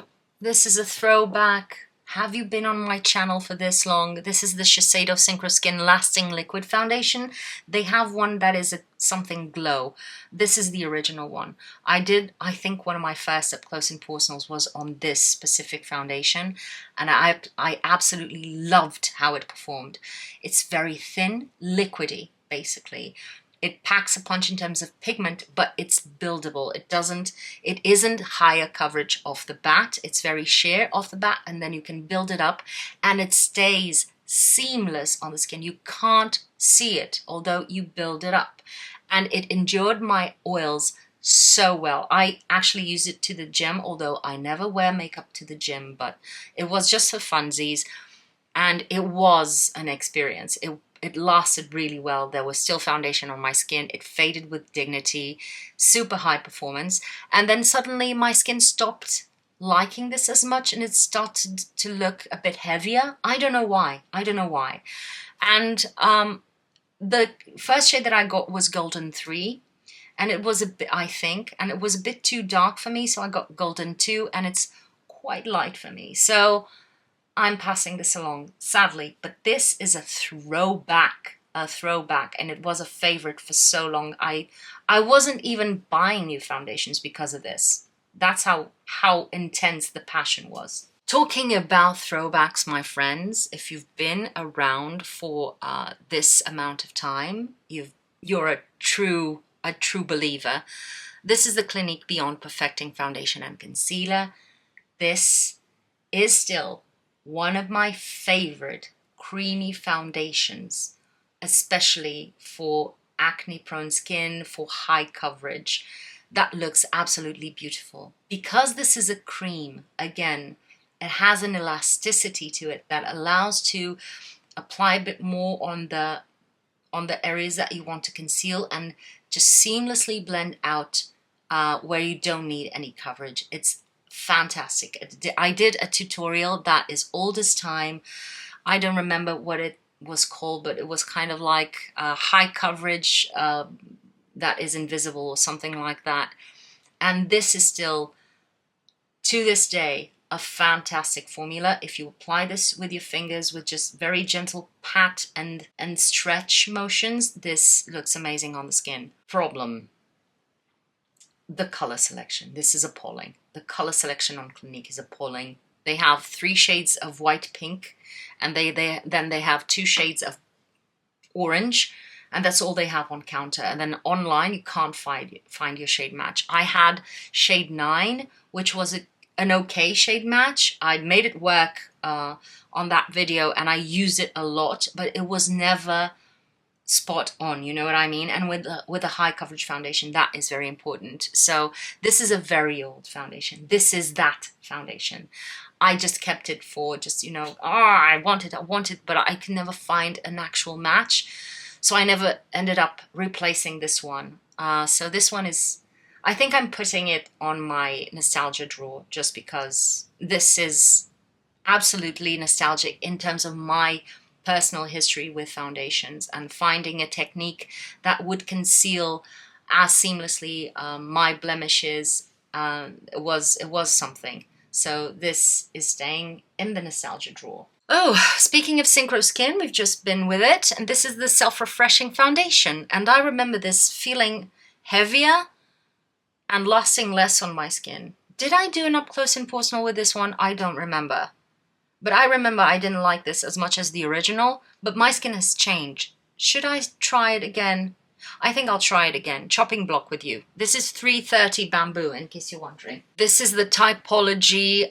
this is a throwback. Have you been on my channel for this long? This is the Shiseido Synchro Skin Lasting Liquid Foundation. They have one that is something glow. This is the original one. I think one of my first up close and personals was on this specific foundation, and I absolutely loved how it performed. It's very thin, liquidy, basically. It packs a punch in terms of pigment, but it's buildable. It isn't higher coverage off the bat. It's very sheer off the bat, and then you can build it up, and it stays seamless on the skin. You can't see it, although you build it up. And it endured my oils so well. I actually use it to the gym, although I never wear makeup to the gym, but it was just for funsies, and it was an experience. It lasted really well. There was still foundation on my skin. It faded with dignity, super high performance. And then suddenly my skin stopped liking this as much, and it started to look a bit heavier. I don't know why. I don't know why. And the first shade that I got was Golden 3, and it was a bit, I think, and it was a bit too dark for me, so I got Golden 2, and it's quite light for me. So I'm passing this along, sadly, but this is a throwback, and it was a favorite for so long. I wasn't even buying new foundations because of this. That's how intense the passion was. Talking about throwbacks, my friends, if you've been around for this amount of time, you're a true believer. This is the Clinique Beyond Perfecting Foundation and Concealer. This is still one of my favorite creamy foundations, especially for acne-prone skin, for high coverage. That looks absolutely beautiful. Because this is a cream, again, it has an elasticity to it that allows to apply a bit more on the areas that you want to conceal and just seamlessly blend out where you don't need any coverage. It's fantastic. I did a tutorial that is old as time. I don't remember what it was called, but it was kind of like high coverage that is invisible or something like that. And this is still, to this day, a fantastic formula. If you apply this with your fingers with just very gentle pat and stretch motions, this looks amazing on the skin. Problem: the color selection. This is appalling. The color selection on Clinique is appalling. They have 3 shades of white pink, and then they have 2 shades of orange, and that's all they have on counter. And then online you can't find your shade match. I had shade 9, which was an okay shade match. I made it work on that video, and I used it a lot, but it was never spot on, you know what I mean? And with a high coverage foundation, that is very important. So this is a very old foundation. This is that foundation. I just kept it for just, you know, I want it, but I can never find an actual match. So I never ended up replacing this one. So this one is, I think I'm putting it on my nostalgia drawer just because this is absolutely nostalgic in terms of my personal history with foundations, and finding a technique that would conceal as seamlessly my blemishes. It was something. So this is staying in the nostalgia drawer. Oh, speaking of synchro skin, we've just been with it, and this is the self-refreshing foundation. And I remember this feeling heavier and lasting less on my skin. Did I do an up close and personal with this one? I don't remember. But I remember I didn't like this as much as the original, but my skin has changed. Should I try it again? I think I'll try it again. Chopping block with you. This is 330 Bamboo, in case you're wondering. This is the Typology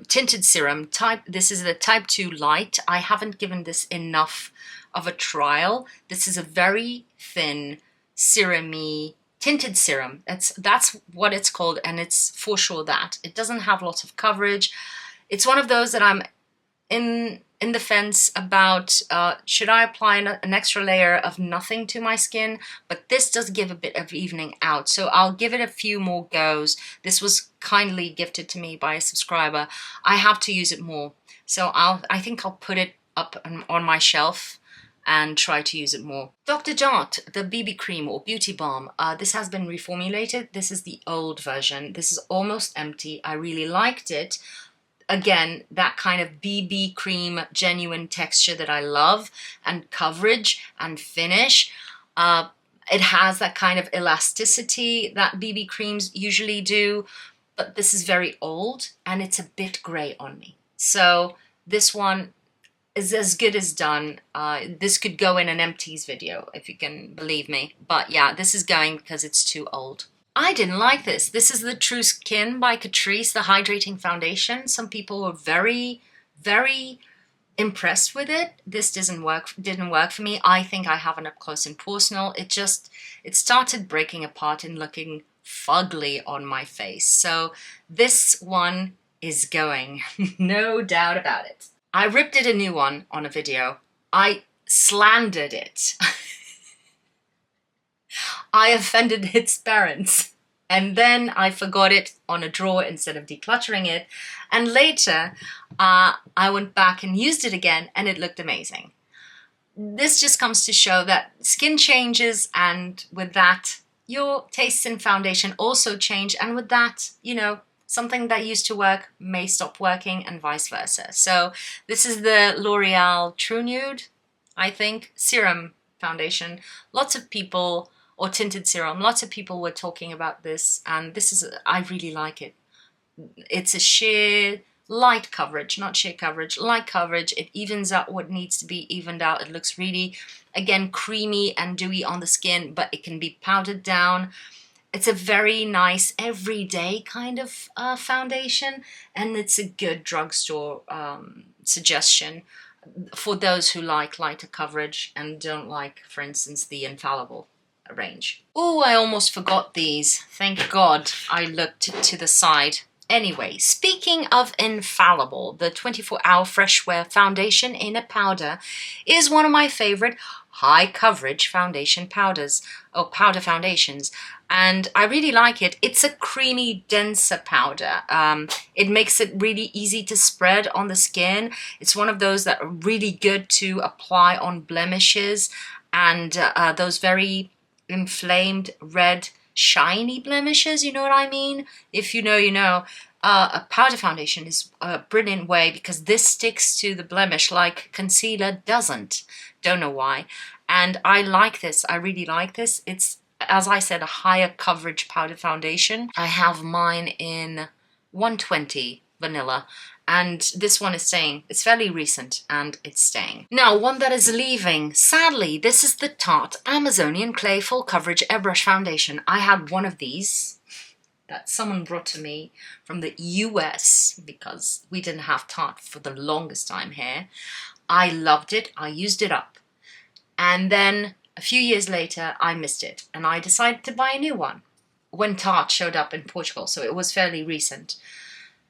tinted serum. This is the Type 2 Light. I haven't given this enough of a trial. This is a very thin, serum-y tinted serum. That's what it's called, and it's for sure that. It doesn't have lots of coverage. It's one of those that I'm in the fence about, should I apply an extra layer of nothing to my skin? But this does give a bit of evening out, so I'll give it a few more goes. This was kindly gifted to me by a subscriber. I have to use it more, so I think I'll put it up on my shelf and try to use it more. Dr. Jart, the BB cream or beauty balm. This has been reformulated. This is the old version. This is almost empty. I really liked it. Again, that kind of BB cream genuine texture that I love, and coverage and finish. It has that kind of elasticity that BB creams usually do, but this is very old and it's a bit grey on me. So this one is as good as done. This could go in an empties video, if you can believe me. But yeah, this is going because it's too old. I didn't like this. This is the True Skin by Catrice, the hydrating foundation. Some people were very, very impressed with it. This didn't work for me. I think I have an up close and personal. It started breaking apart and looking fugly on my face. So this one is going, no doubt about it. I ripped it a new one on a video. I slandered it. I offended its parents. And then I forgot it on a drawer instead of decluttering it. And later, I went back and used it again, and it looked amazing. This just comes to show that skin changes, and with that, your tastes in foundation also change. And with that, you know, something that used to work may stop working, and vice versa. So this is the L'Oreal True Nude, I think, serum foundation. Lots of people, or tinted serum, lots of people were talking about this, and this is, I really like it. It's a sheer light coverage, not sheer coverage, light coverage. It evens out what needs to be evened out. It looks really, again, creamy and dewy on the skin, but it can be powdered down. It's a very nice everyday kind of foundation, and it's a good drugstore suggestion for those who like lighter coverage and don't like, for instance, the Infallible range. Oh, I almost forgot these. Thank God I looked to the side. Anyway, speaking of Infallible, the 24-hour fresh wear foundation in a powder is one of my favorite high coverage foundation powders, or powder foundations, and I really like it. It's a creamy, denser powder. It makes it really easy to spread on the skin. It's one of those that are really good to apply on blemishes and those very inflamed, red, shiny blemishes, you know what I mean? If you know, you know. A powder foundation is a brilliant way because this sticks to the blemish like concealer doesn't. Don't know why. And I like this. I really like this. It's, as I said, a higher coverage powder foundation. I have mine in 120 vanilla, and this one is staying. It's fairly recent and it's staying. Now, one that is leaving, sadly, this is the Tarte Amazonian Clay Full Coverage Airbrush Foundation. I had one of these that someone brought to me from the US because we didn't have Tarte for the longest time here. I loved it. I used it up. And then a few years later, I missed it and I decided to buy a new one when Tarte showed up in Portugal, so it was fairly recent.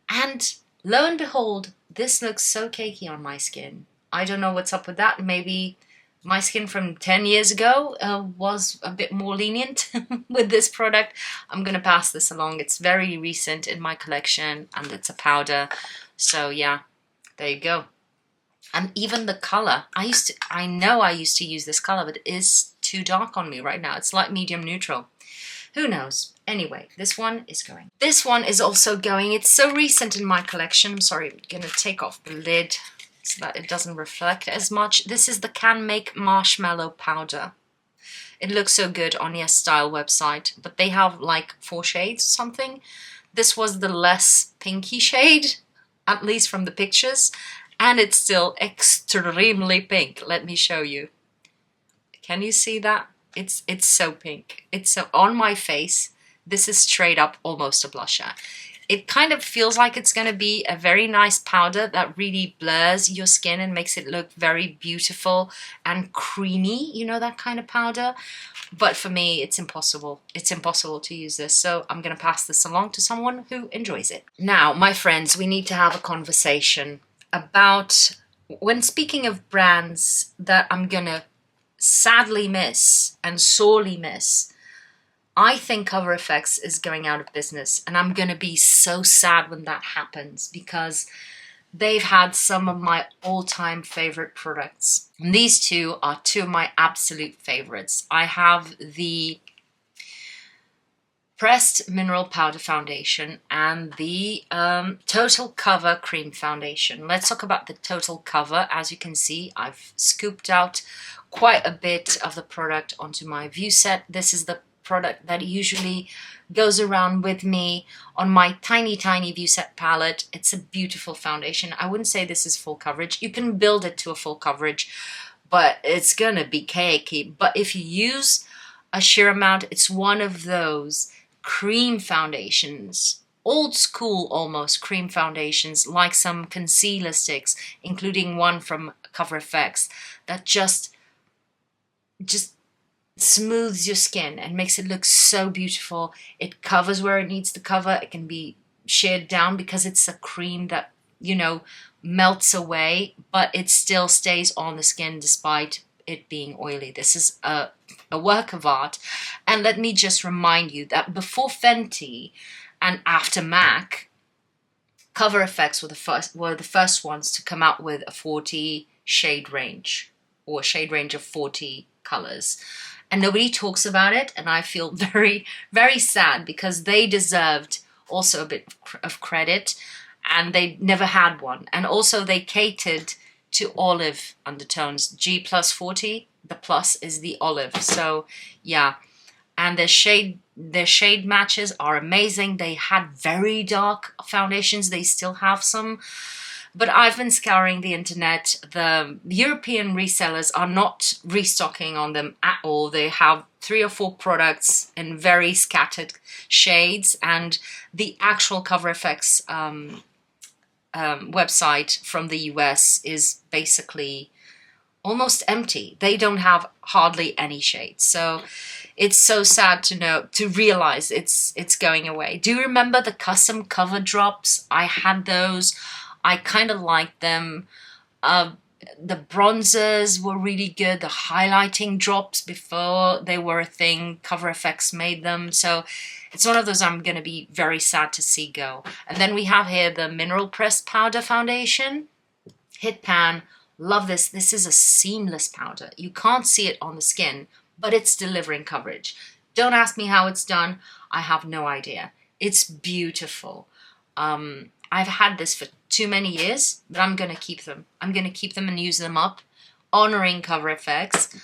And lo and behold, this looks so cakey on my skin. I don't know what's up with that. Maybe my skin from 10 years ago was a bit more lenient with this product. I'm going to pass this along. It's very recent in my collection and it's a powder. So yeah, there you go. And even the color, I know I used to use this color, but it is too dark on me right now. It's like medium neutral. Who knows? Anyway, this one is going. This one is also going. It's so recent in my collection. I'm sorry, I'm going to take off the lid so that it doesn't reflect as much. This is the Can Make Marshmallow Powder. It looks so good on Yes Style website, but they have like 4 shades or something. This was the less pinky shade, at least from the pictures, and it's still extremely pink. Let me show you. Can you see that? It's so pink. It's so on my face. This is straight up almost a blusher. It kind of feels like it's going to be a very nice powder that really blurs your skin and makes it look very beautiful and creamy, you know, that kind of powder. But for me, it's impossible. It's impossible to use this. So I'm going to pass this along to someone who enjoys it. Now, my friends, we need to have a conversation about, when speaking of brands that I'm going to sadly miss and sorely miss, I think Cover FX is going out of business, and I'm going to be so sad when that happens because they've had some of my all-time favorite products. And these two are two of my absolute favorites. I have the Pressed Mineral Powder Foundation and the Total Cover Cream Foundation. Let's talk about the Total Cover. As you can see, I've scooped out quite a bit of the product onto my view set. This is the product that usually goes around with me on my tiny view set palette. It's a beautiful foundation. I wouldn't say this is full coverage. You can build it to a full coverage, but it's gonna be cakey. But if you use a sheer amount, it's one of those cream foundations, old school almost cream foundations, like some concealer sticks, including one from Cover FX, that just smooths your skin and makes it look so beautiful. It covers where it needs to cover. It can be sheared down because it's a cream that, you know, melts away, but it still stays on the skin despite it being oily. This is a a work of art. And let me just remind you that before Fenty and after MAC, Cover FX were the first ones to come out with a 40 shade range, or a shade range of 40 colors. And nobody talks about it, and I feel very, very sad, because they deserved also a bit of credit, and they never had one. And also they catered to olive undertones. G plus 40, the plus is the olive. So yeah, and their shade matches are amazing. They had very dark foundations. They still have some. But I've been scouring the internet. The European resellers are not restocking on them at all. They have 3 or 4 products in very scattered shades, and the actual Cover FX website from the US is basically almost empty. They don't have hardly any shades. So it's so sad to realize it's going away. Do you remember the custom cover drops? I had those. I kind of liked them. The bronzers were really good. The highlighting drops, before they were a thing, Cover FX made them. So it's one of those I'm going to be very sad to see go. And then we have here the Mineral Pressed Powder Foundation. Hit Pan. Love this. This is a seamless powder. You can't see it on the skin, but it's delivering coverage. Don't ask me how it's done. I have no idea. It's beautiful. I've had this for too many years, but I'm going to keep them. I'm going to keep them and use them up, honoring Cover FX,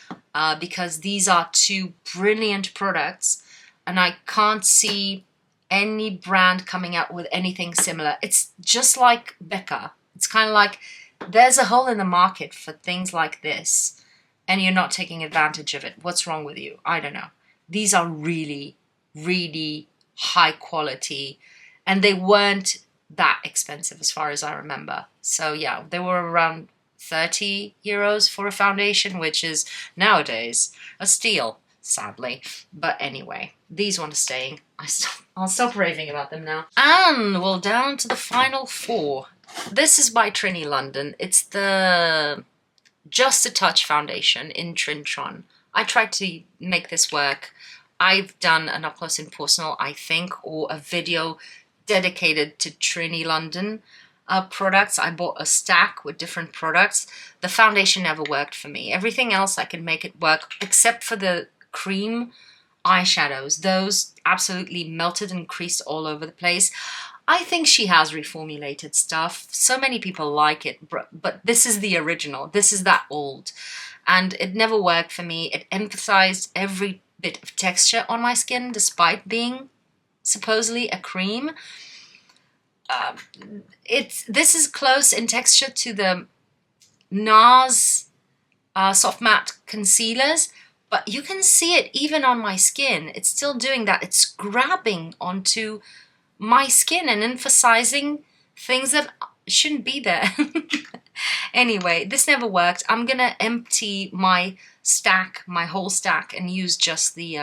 because these are 2 brilliant products, and I can't see any brand coming out with anything similar. It's just like Becca. It's kind of like there's a hole in the market for things like this, and you're not taking advantage of it. What's wrong with you? I don't know. These are really, really high quality, and they weren't that expensive as far as I remember. So yeah, they were around 30 euros for a foundation, which is nowadays a steal, sadly. But anyway, these ones are staying. I'll stop raving about them now. And we're down to the final 4. This is by Trini London. It's the Just a Touch foundation in Trintron. I tried to make this work. I've done an up close and personal, I think, or a video dedicated to Trini London products. I bought a stack with different products. The foundation never worked for me. Everything else I can make it work, except for the cream eyeshadows. Those absolutely melted and creased all over the place. I think she has reformulated stuff. So many people like it, but this is the original. This is that old. And it never worked for me. It emphasized every bit of texture on my skin, despite being supposedly a cream. This is close in texture to the NARS soft matte concealers, but you can see it even on my skin. It's still doing that. It's grabbing onto my skin and emphasizing things that shouldn't be there. Anyway, this never worked. I'm gonna empty my stack, my whole stack, and use just the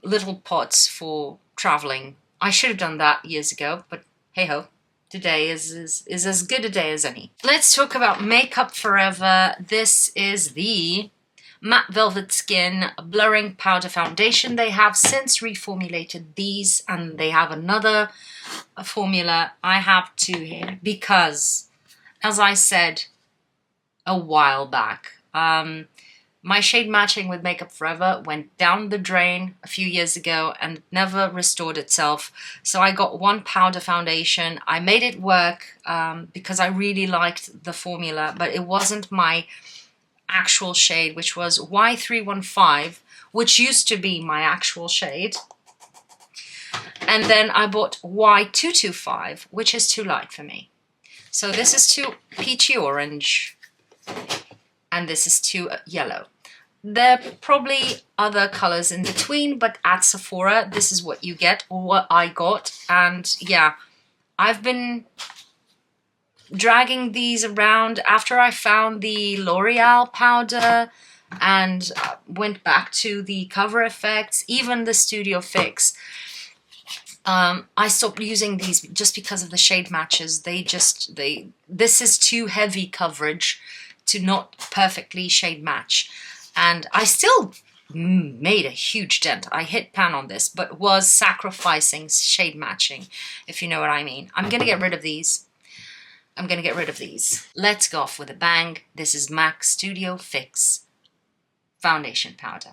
little pots for traveling. I should have done that years ago, but hey ho, today is as good a day as any. Let's talk about Makeup Forever. This is the Matte Velvet Skin Blurring Powder Foundation. They have since reformulated these, and they have another formula. I have 2 here because, as I said a while back, my shade matching with Makeup Forever went down the drain a few years ago and never restored itself. So I got one powder foundation. I made it work because I really liked the formula, but it wasn't my actual shade, which was Y315, which used to be my actual shade. And then I bought Y225, which is too light for me. So this is too peachy orange, and this is too yellow. There are probably other colors in between, but at Sephora, this is what you get, or what I got. And yeah, I've been dragging these around after I found the L'Oreal powder and went back to the Cover FX, even the Studio Fix. I stopped using these just because of the shade matches. This is too heavy coverage to not perfectly shade match. And I still made a huge dent. I hit pan on this, but was sacrificing shade matching, if you know what I mean. I'm gonna get rid of these. Let's go off with a bang. This is MAC Studio Fix foundation powder.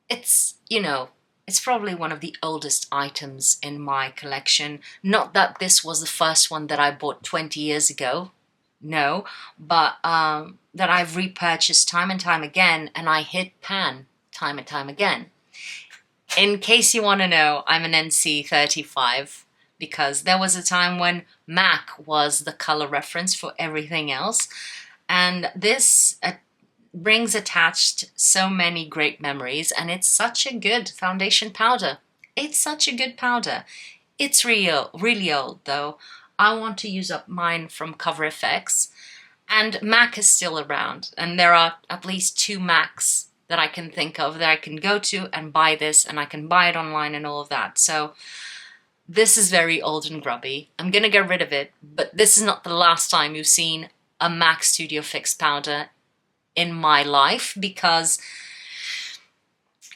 It's, you know, it's probably one of the oldest items in my collection. Not that this was the first one that I bought 20 years ago. No, but that I've repurchased time and time again, and I hit pan time and time again. In case you want to know, I'm an NC 35 because there was a time when MAC was the color reference for everything else, and this brings attached so many great memories, and it's such a good foundation powder. It's such a good powder. It's really old though. I want to use up mine from Cover FX, and MAC is still around, and there are at least 2 MACs that I can think of that I can go to and buy this, and I can buy it online and all of that. So this is very old and grubby. I'm gonna get rid of it, but this is not the last time you've seen a MAC Studio Fix powder in my life, because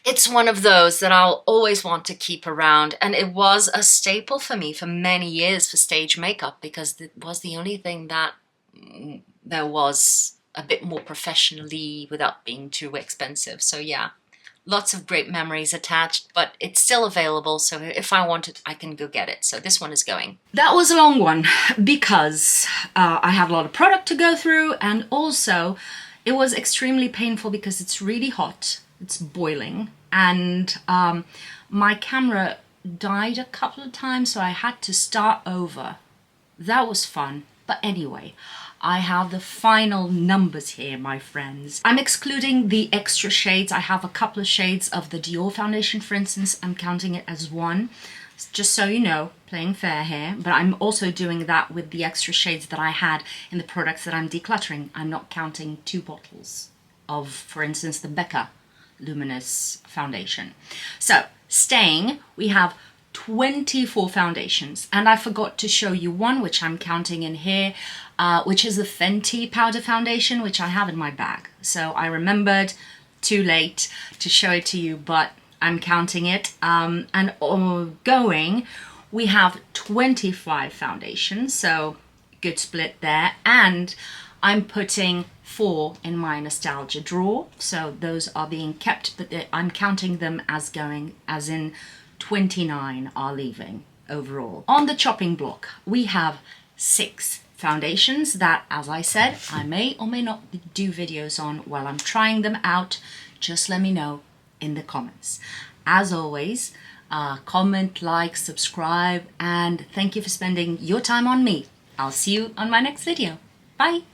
it's one of those that I'll always want to keep around, and it was a staple for me for many years for stage makeup, because it was the only thing that there was a bit more professionally without being too expensive. So yeah, lots of great memories attached, but it's still available, so if I want it, I can go get it. So this one is going. That was a long one because I have a lot of product to go through, and also it was extremely painful because it's really hot, it's boiling, and my camera died a couple of times, so I had to start over. That was fun, but anyway, I have the final numbers here, my friends. I'm excluding the extra shades. I have a couple of shades of the Dior foundation, for instance. I'm counting it as 1, just so you know, playing fair here. But I'm also doing that with the extra shades that I had in the products that I'm decluttering. I'm not counting 2 bottles of, for instance, the Becca Luminous foundation. So, staying, we have 24 foundations, and I forgot to show you one which I'm counting in here, which is the Fenty powder foundation, which I have in my bag. So I remembered too late to show it to you, but I'm counting it. And going, we have 25 foundations, so good split there. And I'm putting 4 in my nostalgia drawer, so those are being kept, but I'm counting them as going, as in 29 are leaving overall. On the chopping block, we have 6 foundations that, as I said, I may or may not do videos on while I'm trying them out. Just let me know in the comments. As always, comment, like, subscribe, and thank you for spending your time on me. I'll see you on my next video. Bye!